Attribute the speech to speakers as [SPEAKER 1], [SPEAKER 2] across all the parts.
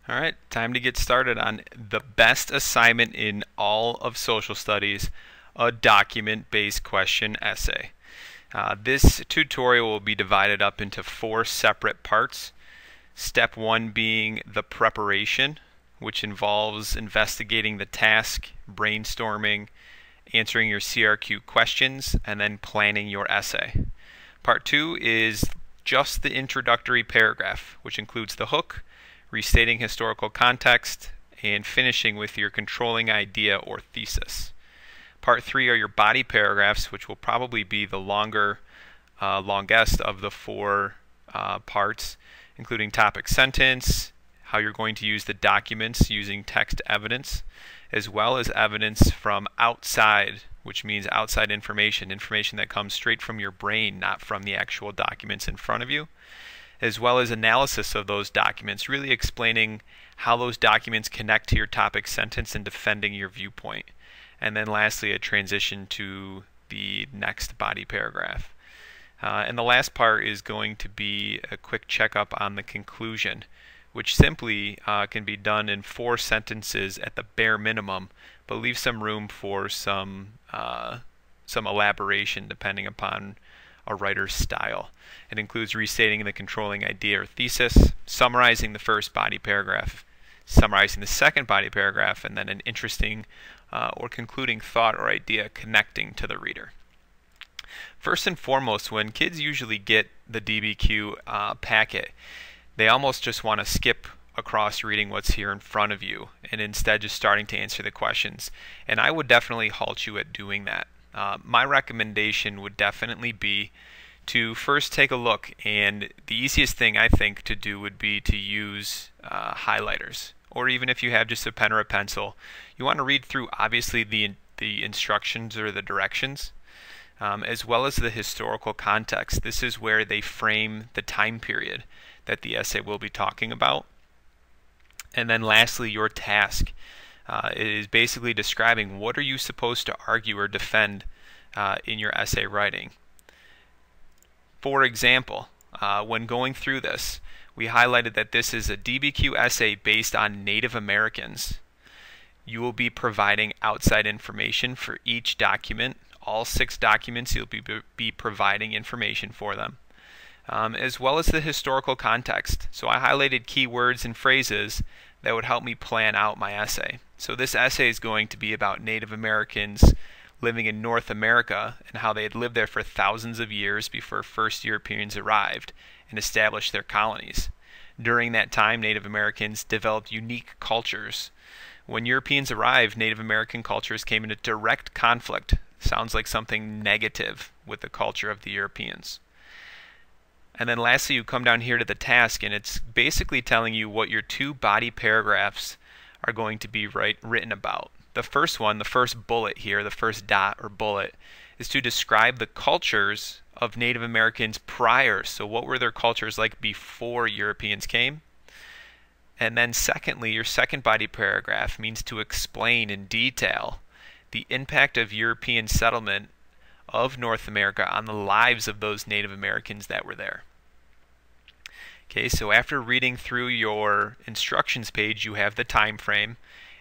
[SPEAKER 1] All right, time to get started on the best assignment in all of social studies, a document-based question essay. This tutorial will be divided up into 4 separate parts. Step 1 being the preparation, which involves investigating the task, brainstorming, answering your CRQ questions, and then planning your essay. Part 2 is just the introductory paragraph, which includes the hook, restating historical context, and finishing with your controlling idea or thesis. Part 3 are your body paragraphs, which will probably be the longest of the 4 parts, including topic sentence, how you're going to use the documents using text evidence, as well as evidence from outside, which means outside information that comes straight from your brain, not from the actual documents in front of you, as well as analysis of those documents, really explaining how those documents connect to your topic sentence and defending your viewpoint. And then lastly, a transition to the next body paragraph. And the last part is going to be a quick checkup on the conclusion, which simply can be done in 4 sentences at the bare minimum, but leave some room for some elaboration depending upon a writer's style. It includes restating the controlling idea or thesis, summarizing the first body paragraph, summarizing the second body paragraph, and then an interesting or concluding thought or idea connecting to the reader. First and foremost, when kids usually get the DBQ packet, they almost just want to skip across reading what's here in front of you and instead just starting to answer the questions. And I would definitely halt you at doing that. My recommendation would definitely be to first take a look, and the easiest thing I think to do would be to use highlighters, or even if you have just a pen or a pencil, you want to read through obviously the instructions or the directions, as well as the historical context. This is where they frame the time period that the essay will be talking about. And then lastly, your task. It is basically describing what are you supposed to argue or defend in your essay writing. For example, when going through this, we highlighted that this is a DBQ essay based on Native Americans. You will be providing outside information for each document. All 6 documents, you'll be providing information for them, as well as the historical context. So I highlighted keywords and phrases that would help me plan out my essay. So this essay is going to be about Native Americans living in North America and how they had lived there for thousands of years before first Europeans arrived and established their colonies. During that time, Native Americans developed unique cultures. When Europeans arrived, Native American cultures came into direct conflict. Sounds like something negative with the culture of the Europeans. And then lastly, you come down here to the task, and it's basically telling you what your 2 body paragraphs are going to be written about. The first one, the first bullet here, the first dot or bullet, is to describe the cultures of Native Americans prior. So what were their cultures like before Europeans came? And then secondly, your second body paragraph means to explain in detail the impact of European settlement of North America on the lives of those Native Americans that were there. Okay, so after reading through your instructions page, you have the time frame,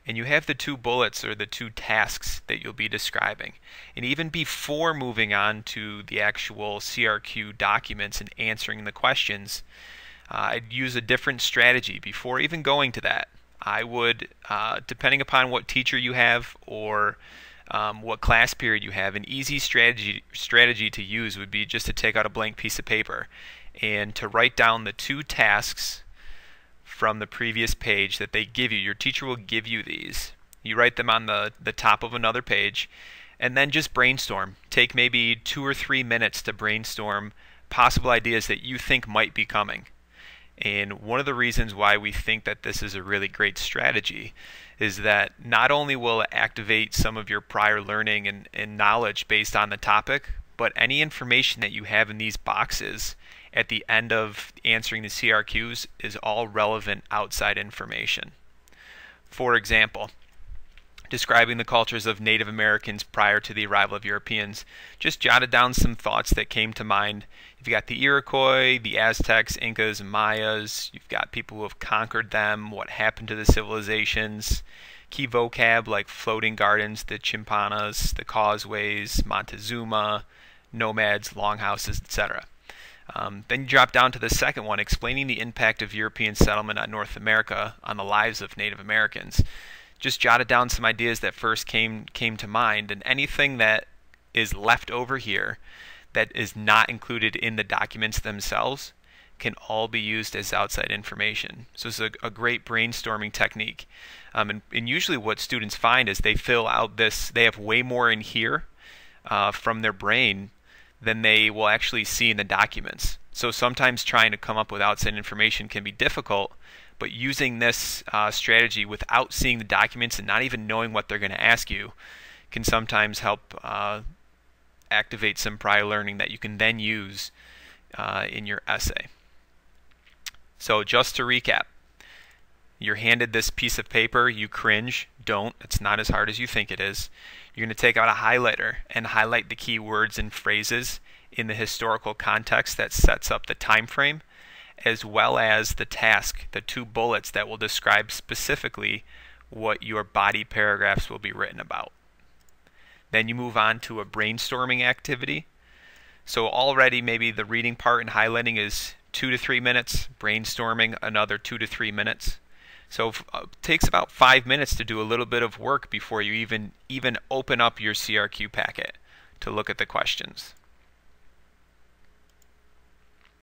[SPEAKER 1] and you have the 2 bullets or the 2 tasks that you'll be describing. And even before moving on to the actual CRQ documents and answering the questions, I'd use a different strategy. Before even going to that, I would, depending upon what teacher you have or what class period you have, an easy strategy to use would be just to take out a blank piece of paper and to write down the 2 tasks from the previous page that they give you. Your teacher will give you these. You write them on the top of another page, and then just brainstorm. Take maybe 2 or 3 minutes to brainstorm possible ideas that you think might be coming. And one of the reasons why we think that this is a really great strategy is that not only will it activate some of your prior learning and knowledge based on the topic, but any information that you have in these boxes at the end of answering the CRQs is all relevant outside information. For example, describing the cultures of Native Americans prior to the arrival of Europeans. Just jotted down some thoughts that came to mind. You've got the Iroquois, the Aztecs, Incas, Mayas. You've got people who have conquered them, what happened to the civilizations. Key vocab like floating gardens, the chimpanas, the causeways, Montezuma, nomads, longhouses, etc. Then you drop down to the second one, explaining the impact of European settlement on North America on the lives of Native Americans. Just jotted down some ideas that first came to mind, and anything that is left over here that is not included in the documents themselves can all be used as outside information. So it's a great brainstorming technique. And usually what students find is they fill out this, they have way more in here from their brain than they will actually see in the documents. So sometimes trying to come up with outside information can be difficult, but using this strategy without seeing the documents and not even knowing what they're going to ask you can sometimes help activate some prior learning that you can then use in your essay. So just to recap, you're handed this piece of paper, you cringe, don't, it's not as hard as you think it is. You're going to take out a highlighter and highlight the key words and phrases in the historical context that sets up the time frame, as well as the task, the 2 bullets that will describe specifically what your body paragraphs will be written about. Then you move on to a brainstorming activity. So already maybe the reading part and highlighting is 2 to 3 minutes, brainstorming another 2 to 3 minutes. So it takes about 5 minutes to do a little bit of work before you even open up your CRQ packet to look at the questions.